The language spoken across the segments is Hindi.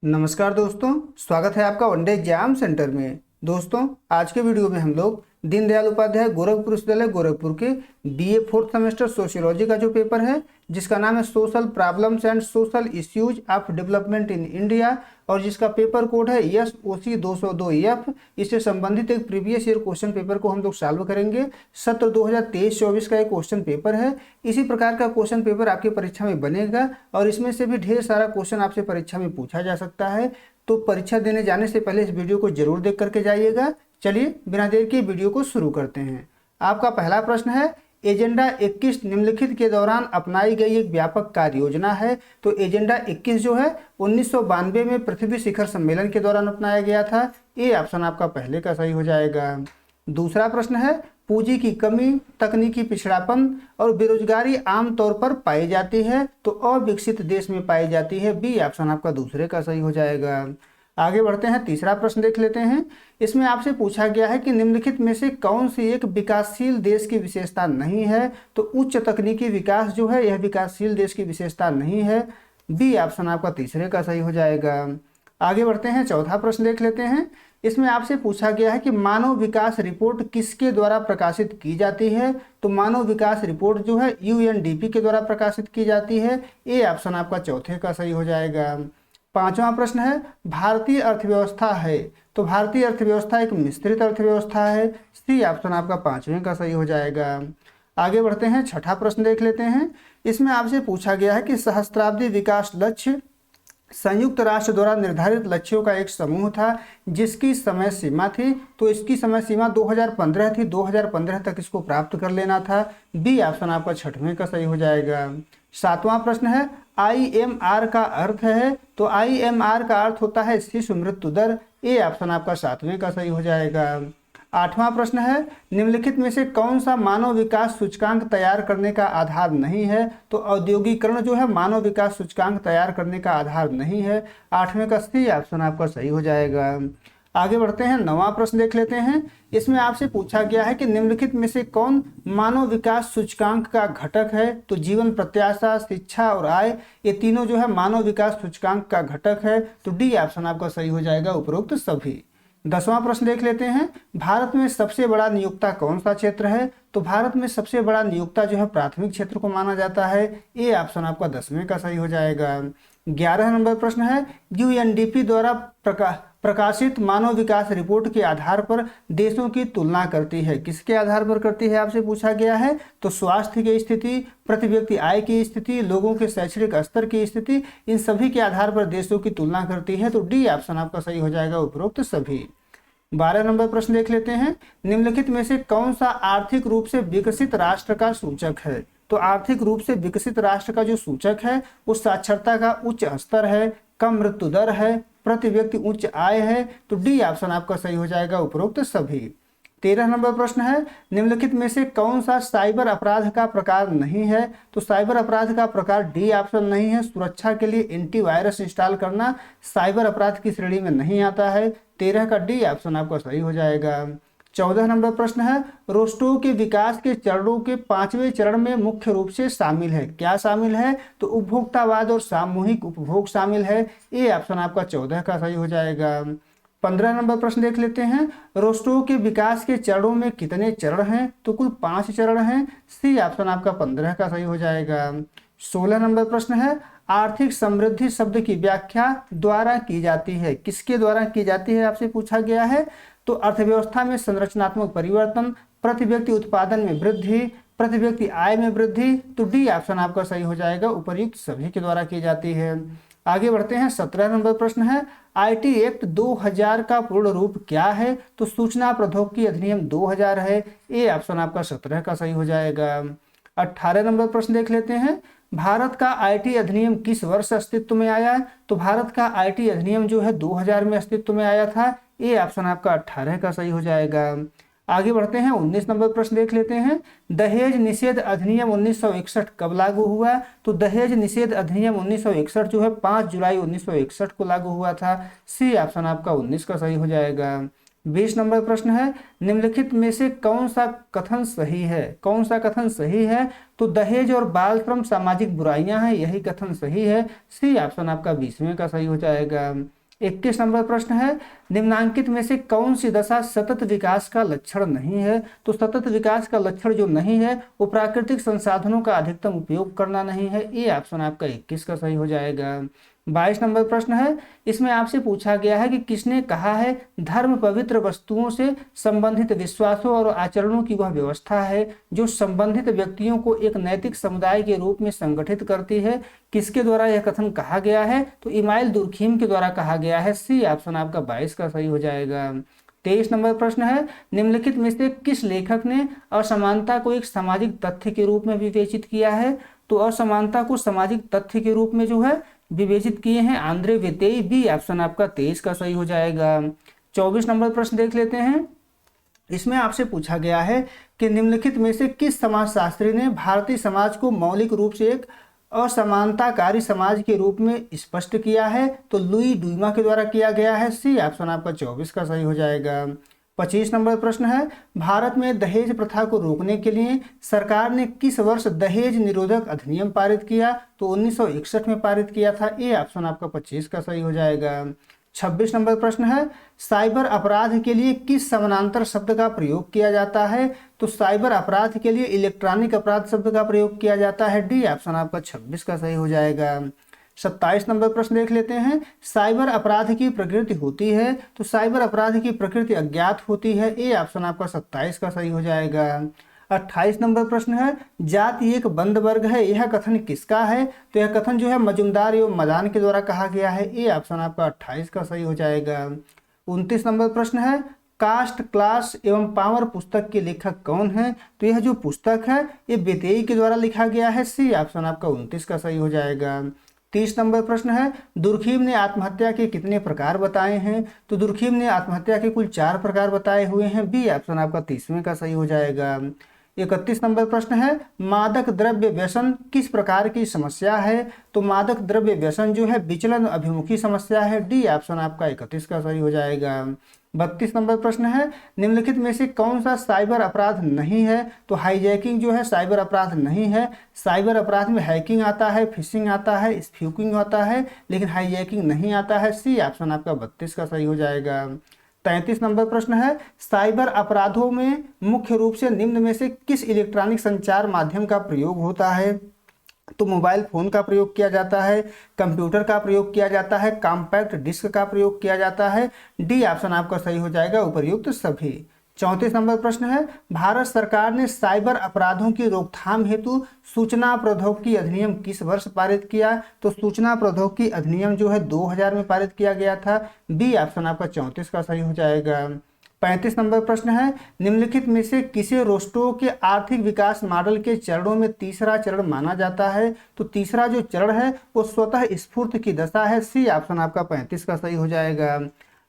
नमस्कार दोस्तों, स्वागत है आपका वनडे एग्जाम सेंटर में। दोस्तों, आज के वीडियो में हम लोग दीनदयाल उपाध्याय गोरखपुर विश्वविद्यालय गोरखपुर के बीए फोर्थ सेमेस्टर सोशियोलॉजी का जो पेपर है, जिसका नाम है social problems and social issues of development in India, और जिसका पेपर कोड है SOC 202F, इससे संबंधित एक प्रीवियस ईयर क्वेश्चन पेपर को हम लोग सॉल्व करेंगे। सत्र 2023-24 का एक क्वेश्चन पेपर है। इसी प्रकार का क्वेश्चन पेपर आपकी परीक्षा में बनेगा और इसमें से भी ढेर सारा क्वेश्चन आपसे परीक्षा में पूछा जा सकता है। तो परीक्षा देने जाने से पहले इस वीडियो को जरूर देख करके जाइएगा। चलिए बिना देर के वीडियो को शुरू करते हैं। आपका पहला प्रश्न है, एजेंडा 21 निम्नलिखित के दौरान अपनाई गई एक व्यापक कार्य योजना है। तो एजेंडा 21 जो है 1992 में पृथ्वी शिखर सम्मेलन के दौरान अपनाया गया था। ये ऑप्शन आपका पहले का सही हो जाएगा। दूसरा प्रश्न है, पूंजी की कमी, तकनीकी पिछड़ापन और बेरोजगारी आमतौर पर पाई जाती है तो अविकसित देश में पाई जाती है। बी ऑप्शन आपका दूसरे का सही हो जाएगा। आगे बढ़ते हैं, तीसरा प्रश्न देख लेते हैं। इसमें आपसे पूछा गया है कि निम्नलिखित में से कौन सी एक विकासशील देश की विशेषता नहीं है। तो उच्च तकनीकी विकास जो है यह विकासशील देश की विशेषता नहीं है। बी ऑप्शन आपका तीसरे का सही हो जाएगा। आगे बढ़ते हैं, चौथा प्रश्न देख लेते हैं। इसमें आपसे पूछा गया है कि मानव विकास रिपोर्ट किसके द्वारा प्रकाशित की जाती है। तो मानव विकास रिपोर्ट जो है UNDP के द्वारा प्रकाशित की जाती है। ए ऑप्शन आपका चौथे का सही हो जाएगा। पांचवा प्रश्न है, भारतीय अर्थव्यवस्था है तो भारतीय अर्थव्यवस्था एक मिश्रित अर्थव्यवस्था है। सी ऑप्शन आपका पांचवें का सही हो जाएगा। आगे बढ़ते हैं, छठा प्रश्न देख लेते हैं। इसमें आपसे पूछा गया है कि सहस्त्राब्दी विकास लक्ष्य संयुक्त राष्ट्र द्वारा निर्धारित लक्ष्यों का एक समूह था जिसकी समय सीमा थी। तो इसकी समय सीमा 2015 थी। 2015 तक इसको प्राप्त कर लेना था। बी ऑप्शन आपका छठवें का सही हो जाएगा। सातवां प्रश्न है, IMR का अर्थ है। तो IMR का अर्थ होता है शिशु मृत्यु दर। ए ऑप्शन आपका सातवें का सही हो जाएगा। आठवां प्रश्न है, निम्नलिखित में से कौन सा मानव विकास सूचकांक तैयार करने का आधार नहीं है। तो औद्योगिकरण जो है मानव विकास सूचकांक तैयार करने का आधार नहीं है। आठवें का सी ऑप्शन आपका सही हो जाएगा। आगे बढ़ते हैं, नवां प्रश्न देख लेते हैं। इसमें आपसे पूछा गया है कि निम्नलिखित में से कौन मानव विकास सूचकांक का घटक है। तो जीवन प्रत्याशा, शिक्षा और आय, ये तीनों जो है मानव विकास सूचकांक का घटक है। तो डी ऑप्शन आपका सही हो जाएगा, उपरोक्त सभी। 10वां प्रश्न देख लेते हैं। भारत में सबसे बड़ा नियोक्ता कौन सा क्षेत्र है। तो भारत में सबसे बड़ा नियोक्ता जो है प्राथमिक क्षेत्र को माना जाता है। ए ऑप्शन आपका 10वें का सही हो जाएगा। 11 नंबर प्रश्न है, UNDP द्वारा प्रकाशित मानव विकास रिपोर्ट के आधार पर देशों की तुलना करती है। किसके आधार पर करती है आपसे पूछा गया है। तो स्वास्थ्य की स्थिति, प्रति व्यक्ति आय की स्थिति, लोगों के शैक्षणिक स्तर की स्थिति, इन सभी के आधार पर देशों की तुलना करती है। तो डी ऑप्शन आपका सही हो जाएगा, उपरोक्त सभी। 12 नंबर प्रश्न देख लेते हैं। निम्नलिखित में से कौन सा आर्थिक रूप से विकसित राष्ट्र का सूचक है। तो आर्थिक रूप से विकसित राष्ट्र का जो सूचक है वो साक्षरता का उच्च स्तर है, कम मृत्यु दर है, प्रति व्यक्ति उच्च आय है। तो डी ऑप्शन आपका सही हो जाएगा, उपरोक्त सभी। 13 नंबर प्रश्न है, निम्नलिखित में से कौन सा साइबर अपराध का प्रकार नहीं है। तो साइबर अपराध का प्रकार डी ऑप्शन नहीं है। सुरक्षा के लिए एंटीवायरस इंस्टॉल करना साइबर अपराध की श्रेणी में नहीं आता है। 13 का डी ऑप्शन आपका सही हो जाएगा। 14 नंबर प्रश्न है, रोस्टोव के विकास के चरणों के 5वें चरण में मुख्य रूप से शामिल है। क्या शामिल है। तो उपभोक्तावाद और सामूहिक उपभोग शामिल है। ए ऑप्शन आपका 14 का सही हो जाएगा। 15 नंबर प्रश्न देख लेते हैं। रोस्टोव के विकास के चरणों में कितने चरण हैं। तो कुल 5 चरण हैं। सी ऑप्शन आपका 15 का सही हो जाएगा। 16 नंबर प्रश्न है, आर्थिक समृद्धि शब्द की व्याख्या द्वारा की जाती है। किसके द्वारा की जाती है आपसे पूछा गया है। तो अर्थव्यवस्था में संरचनात्मक परिवर्तन, प्रति व्यक्ति उत्पादन में वृद्धि, प्रति व्यक्ति आय में वृद्धि। तो डी ऑप्शन आपका सही हो जाएगा, उपर्युक्त सभी के द्वारा की जाती है। आगे बढ़ते हैं, 17 नंबर प्रश्न है, IT एक्ट 2000 का पूर्ण रूप क्या है। तो सूचना प्रौद्योगिकी अधिनियम 2000 है। ए ऑप्शन आपका 17 का सही हो जाएगा। 18 नंबर प्रश्न देख लेते हैं। भारत का IT अधिनियम किस वर्ष अस्तित्व में आया। तो भारत का IT अधिनियम जो है 2000 में अस्तित्व में आया था। ए ऑप्शन आपका 18 का सही हो जाएगा। आगे बढ़ते हैं, 19 नंबर प्रश्न देख लेते हैं। दहेज निषेध अधिनियम 1961 कब लागू हुआ। तो दहेज निषेध अधिनियम 1961 जो है 5 जुलाई 1961 को लागू हुआ था। सी ऑप्शन आपका 19 का सही हो जाएगा। 20 नंबर प्रश्न है, निम्नलिखित में से कौन सा कथन सही है? कौन सा कथन सही है? तो दहेज और बाल श्रम सामाजिक बुराइयां हैं, यही कथन सही है। सी ऑप्शन आपका 20वें का सही हो जाएगा। 21 नंबर प्रश्न है, निम्नांकित में से कौन सी दशा सतत विकास का लक्षण नहीं है? तो सतत विकास का लक्षण जो नहीं है वो प्राकृतिक संसाधनों का अधिकतम उपयोग करना नहीं है। ये ऑप्शन आपका 21 का सही हो जाएगा। 22 नंबर प्रश्न है, इसमें आपसे पूछा गया है कि किसने कहा है धर्म पवित्र वस्तुओं से संबंधित विश्वासों और आचरणों की वह व्यवस्था है जो संबंधित व्यक्तियों को एक नैतिक समुदाय के रूप में संगठित करती है। किसके द्वारा यह कथन कहा गया है? तो इमाइल दुर्खीम के द्वारा कहा गया है। सी ऑप्शन आपका 22 का सही हो जाएगा। 23 नंबर प्रश्न है, निम्नलिखित में से किस लेखक ने असमानता को एक सामाजिक तथ्य के रूप में विवेचित किया है? तो असमानता को सामाजिक तथ्य के रूप में जो है विवेचित किए हैं आंद्रे वेतेई। बी ऑप्शन आपका 23 का सही हो जाएगा। 24 नंबर प्रश्न देख लेते हैं। इसमें आपसे पूछा गया है कि निम्नलिखित में से किस समाजशास्त्री ने भारतीय समाज को मौलिक रूप से एक असमानताकारी समाज के रूप में स्पष्ट किया है? तो लुई डुइमा के द्वारा किया गया है। सी ऑप्शन आपका 24 का सही हो जाएगा। 25 नंबर प्रश्न है, भारत में दहेज प्रथा को रोकने के लिए सरकार ने किस वर्ष दहेज निरोधक अधिनियम पारित किया? तो 1961 में पारित किया था। ये ऑप्शन आपका 25 का सही हो जाएगा। 26 नंबर प्रश्न है, साइबर अपराध के लिए किस समानांतर शब्द का प्रयोग किया जाता है? तो साइबर अपराध के लिए इलेक्ट्रॉनिक अपराध शब्द का प्रयोग किया जाता है। डी ऑप्शन आपका 26 का सही हो जाएगा। 27 नंबर प्रश्न देख लेते हैं, साइबर अपराध की प्रकृति होती है? तो साइबर अपराध की प्रकृति अज्ञात होती है। ए ऑप्शन आपका 27 का सही हो जाएगा। 28 नंबर प्रश्न है, जाति एक बंद वर्ग है, यह कथन किसका है? तो यह कथन जो है मजुमदार एवं मदान के द्वारा कहा गया है। ए ऑप्शन आपका 28 का सही हो जाएगा। 29 नंबर प्रश्न है, कास्ट क्लास एवं पावर पुस्तक के लेखक कौन है? तो यह जो पुस्तक है ये बेतेई के द्वारा लिखा गया है। सी ऑप्शन आपका 29 का सही हो जाएगा। 30 नंबर प्रश्न है, दुर्खीम ने आत्महत्या के कितने प्रकार बताए हैं? तो दुर्खीम ने आत्महत्या के कुल 4 प्रकार बताए हुए हैं। बी ऑप्शन आपका 30वें का सही हो जाएगा। 31 नंबर प्रश्न है, मादक द्रव्य व्यसन किस प्रकार की समस्या है? तो मादक द्रव्य व्यसन जो है विचलन अभिमुखी समस्या है। डी ऑप्शन आपका 31 का सही हो जाएगा। 32 नंबर प्रश्न है, निम्नलिखित में से कौन सा साइबर अपराध नहीं है? तो हाईजैकिंग जो है साइबर अपराध नहीं है। साइबर अपराध में हैकिंग आता है, फिशिंग आता है, स्पूकिंग आता है, लेकिन हाईजैकिंग नहीं आता है। सी ऑप्शन आपका 32 का सही हो जाएगा। 33 नंबर प्रश्न है, साइबर अपराधों में मुख्य रूप से निम्न में से किस इलेक्ट्रॉनिक संचार माध्यम का प्रयोग होता है? तो मोबाइल फोन का प्रयोग किया जाता है, कंप्यूटर का प्रयोग किया जाता है, कॉम्पैक्ट डिस्क का प्रयोग किया जाता है। डी ऑप्शन आपका सही हो जाएगा, उपर्युक्त सभी। 34 नंबर प्रश्न है, भारत सरकार ने साइबर अपराधों की रोकथाम हेतु सूचना प्रौद्योगिकी अधिनियम किस वर्ष पारित किया? तो सूचना प्रौद्योगिकी अधिनियम जो है 2000 में पारित किया गया था। बी ऑप्शन आपका 34 का सही हो जाएगा। 35 नंबर प्रश्न है, निम्नलिखित में से किसे रोस्टो के आर्थिक विकास मॉडल के चरणों में तीसरा चरण माना जाता है? तो तीसरा जो चरण है वो स्वतः स्फूर्त की दशा है। सी ऑप्शन आपका 35 का सही हो जाएगा।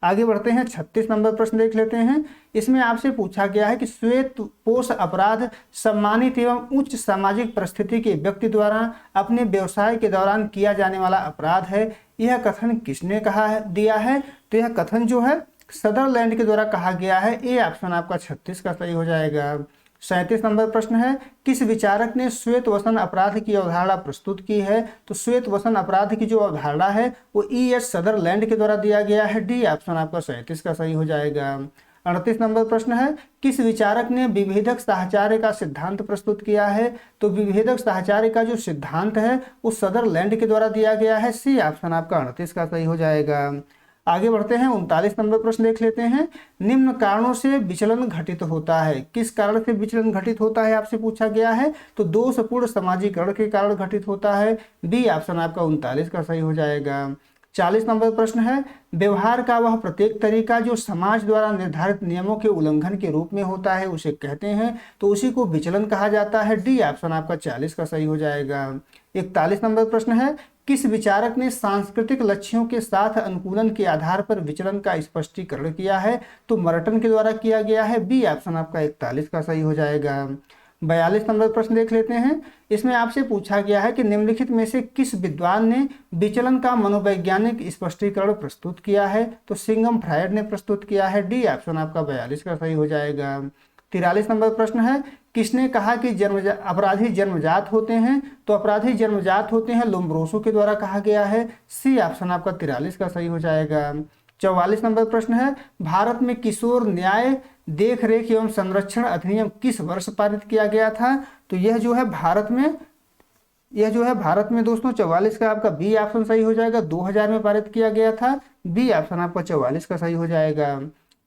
आगे बढ़ते हैं, 36 नंबर प्रश्न देख लेते हैं। इसमें आपसे पूछा गया है कि श्वेत पोष अपराध सम्मानित एवं उच्च सामाजिक परिस्थिति के व्यक्ति द्वारा अपने व्यवसाय के दौरान किया जाने वाला अपराध है। यह कथन किसने कहा है दिया है? तो यह कथन जो है सदरलैंड के द्वारा कहा गया है। ए ऑप्शन आपका 36 का सही हो जाएगा। 37 नंबर प्रश्न है, किस विचारक ने श्वेत वसन अपराध की अवधारणा प्रस्तुत की है? तो श्वेत वसन अपराध की जो अवधारणा है वो E.S. सदरलैंड के द्वारा दिया गया है। डी ऑप्शन आपका 37 का सही हो जाएगा। 38 नंबर प्रश्न है, किस विचारक ने विभेदक साहचर्य का सिद्धांत प्रस्तुत किया है? तो विभेदक साहचर्य का जो सिद्धांत है वो सदरलैंड के द्वारा दिया गया है। सी ऑप्शन आपका 38 का सही हो जाएगा। आगे बढ़ते हैं, 39 नंबर प्रश्न देख लेते हैं। निम्न कारणों से विचलन घटित होता है, किस कारण से विचलन घटित होता है आपसे पूछा गया है? तो दोषपूर्ण समाजीकरण के कारण घटित होता है। बी ऑप्शन आपका 39 का सही हो जाएगा। 40 नंबर प्रश्न है, व्यवहार का वह प्रत्येक तरीका जो समाज द्वारा निर्धारित नियमों के उल्लंघन के रूप में होता है उसे कहते हैं, तो उसी को विचलन कहा जाता है। डी ऑप्शन आपका 40 का सही हो जाएगा। 41 नंबर प्रश्न है, किस विचारक ने सांस्कृतिक लक्ष्यों के साथ अनुकूलन के आधार पर विचलन का स्पष्टीकरण किया है? तो मर्टन के द्वारा किया गया है। बी ऑप्शन आपका 41 का सही हो जाएगा। 42 नंबर प्रश्न देख लेते हैं। इसमें आपसे पूछा गया है कि निम्नलिखित में से किस विद्वान ने विचलन का मनोवैज्ञानिक स्पष्टीकरण प्रस्तुत किया है? तो सिंगम फ्रायड ने प्रस्तुत किया है। डी ऑप्शन आपका 42 का सही हो जाएगा। 43 नंबर प्रश्न है, किसने कहा कि अपराधी जन्मजात होते हैं? तो अपराधी जन्मजात होते हैं लोम्ब्रोसो के द्वारा कहा गया है। सी ऑप्शन आपका 43 का सही हो जाएगा। 44 नंबर प्रश्न है, भारत में किशोर न्याय देख रेख एवं संरक्षण अधिनियम किस वर्ष पारित किया गया था? तो यह जो है भारत में दोस्तों 44 का आपका बी ऑप्शन सही हो जाएगा। 2000 में पारित किया गया था। बी ऑप्शन आपका 44 का सही हो जाएगा।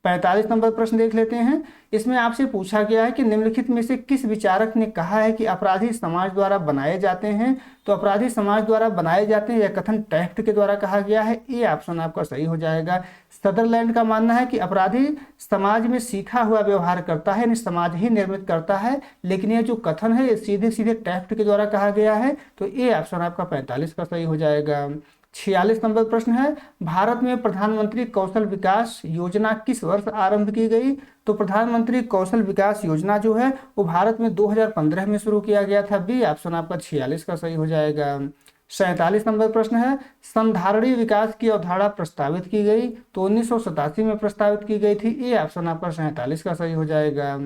45 नंबर प्रश्न देख लेते हैं। इसमें आपसे पूछा गया है कि निम्नलिखित में से किस विचारक ने कहा है कि अपराधी समाज द्वारा बनाए जाते हैं? तो अपराधी समाज द्वारा बनाए जाते हैं यह कथन टैफ्ट के द्वारा कहा गया है। ए ऑप्शन आपका सही हो जाएगा। सदरलैंड का मानना है कि अपराधी समाज में सीखा हुआ व्यवहार करता है, यानी समाज ही निर्मित करता है, लेकिन यह जो कथन है ये सीधे सीधे टैफ्ट के द्वारा कहा गया है। तो ए ऑप्शन आपका 45 का सही हो जाएगा। 46 नंबर प्रश्न है, भारत में प्रधानमंत्री कौशल विकास योजना किस वर्ष आरंभ की गई? तो प्रधानमंत्री कौशल विकास योजना जो है वो भारत में 2015 में शुरू किया गया था। बी ऑप्शन आपका 46 का सही हो जाएगा। 47 नंबर प्रश्न है, संधारणी विकास की अवधारणा प्रस्तावित की गई? तो 1987 में प्रस्तावित की गई थी। ए ऑप्शन आपका 47 का सही हो जाएगा।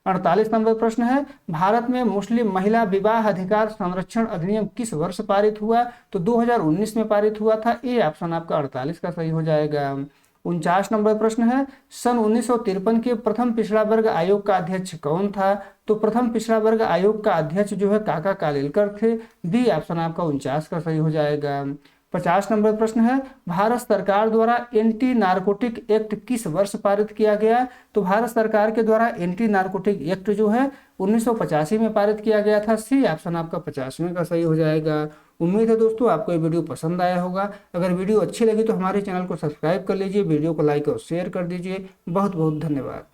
48 नंबर प्रश्न है, भारत में मुस्लिम महिला विवाह अधिकार संरक्षण अधिनियम किस वर्ष पारित हुआ? तो 2019 में पारित हुआ था। ए ऑप्शन आपका 48 का सही हो जाएगा। 49 नंबर प्रश्न है, सन 1953 के प्रथम पिछड़ा वर्ग आयोग का अध्यक्ष कौन था? तो प्रथम पिछड़ा वर्ग आयोग का अध्यक्ष जो है काका कालेलकर थे। बी ऑप्शन आपका 49 का सही हो जाएगा। 50 नंबर प्रश्न है, भारत सरकार द्वारा एंटी नारकोटिक एक्ट किस वर्ष पारित किया गया? तो भारत सरकार के द्वारा एंटी नारकोटिक एक्ट जो है 1985 में पारित किया गया था। सी ऑप्शन आपका 50वें का सही हो जाएगा। उम्मीद है दोस्तों आपको ये वीडियो पसंद आया होगा। अगर वीडियो अच्छी लगी तो हमारे चैनल को सब्सक्राइब कर लीजिए, वीडियो को लाइक और शेयर कर दीजिए। बहुत बहुत धन्यवाद।